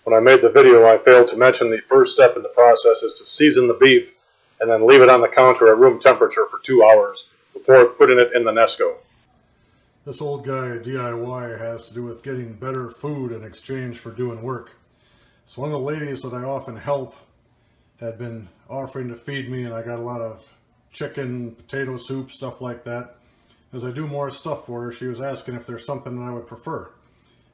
When I made the video, I failed to mention the first step in the process is to season the beef and then leave it on the counter at room temperature for 2 hours before putting it in the Nesco. This old guy DIY has to do with getting better food in exchange for doing work. So one of the ladies that I often help had been offering to feed me, and I got a lot of chicken, potato soup, stuff like that. As I do more stuff for her, she was asking if there's something that I would prefer.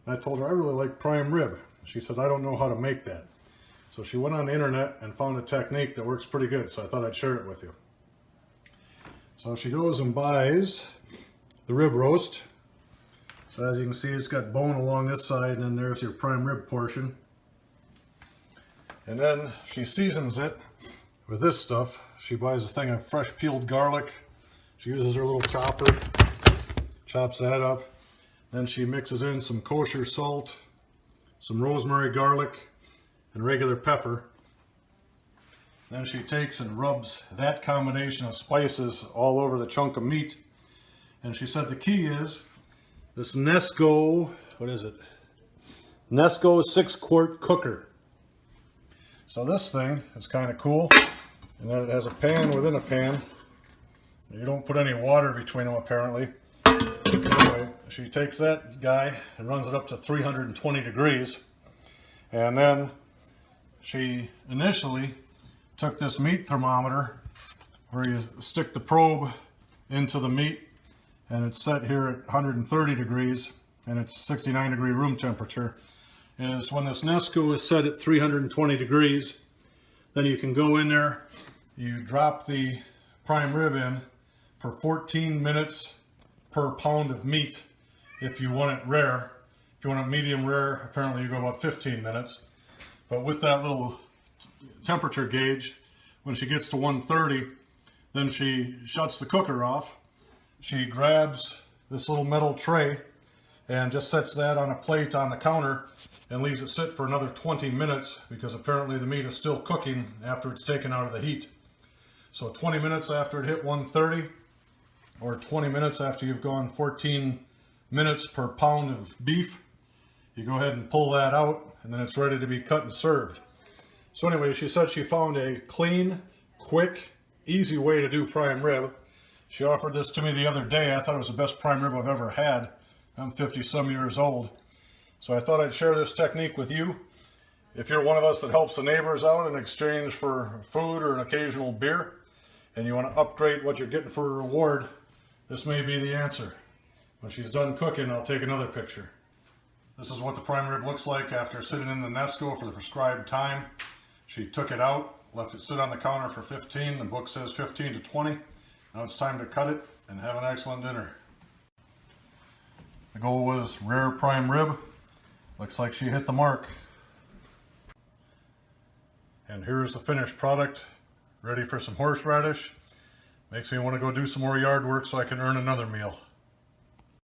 And I told her I really like prime rib. She said, I don't know how to make that. So she went on the internet and found a technique that works pretty good, so I thought I'd share it with you. So she goes and buys the rib roast. So as you can see, it's got bone along this side, and then there's your prime rib portion. And then she seasons it with this stuff. She buys a thing of fresh peeled garlic. She uses her little chopper, chops that up. Then she mixes in some kosher salt, some rosemary, garlic, and regular pepper. Then she takes and rubs that combination of spices all over the chunk of meat. And she said the key is this Nesco, what is it? Nesco 6-quart cooker. So this thing is kind of cool. And then it has a pan within a pan. You don't put any water between them apparently. Anyway, she takes that guy and runs it up to 320 degrees. And then she initially took this meat thermometer where you stick the probe into the meat, and it's set here at 130 degrees, and it's 69 degree room temperature. Is when this Nesco is set at 320 degrees, then you can go in there, you drop the prime rib in for 14 minutes per pound of meat if you want it rare. If you want it medium rare, apparently you go about 15 minutes. But with that little temperature gauge, when she gets to 130, then she shuts the cooker off. She grabs this little metal tray and just sets that on a plate on the counter and leaves it sit for another 20 minutes because apparently the meat is still cooking after it's taken out of the heat. So 20 minutes after it hit 130, or 20 minutes after you've gone 14 minutes per pound of beef, you go ahead and pull that out, and then it's ready to be cut and served. So anyway, she said she found a clean, quick, easy way to do prime rib. She offered this to me the other day. I thought it was the best prime rib I've ever had. I'm 50-some years old. So I thought I'd share this technique with you. If you're one of us that helps the neighbors out in exchange for food or an occasional beer, and you want to upgrade what you're getting for a reward, this may be the answer. When she's done cooking, I'll take another picture. This is what the prime rib looks like after sitting in the Nesco for the prescribed time. She took it out, left it sit on the counter for 15. The book says 15 to 20. Now it's time to cut it and have an excellent dinner. The goal was rare prime rib. Looks like she hit the mark. And here's the finished product, ready for some horseradish. Makes me want to go do some more yard work so I can earn another meal.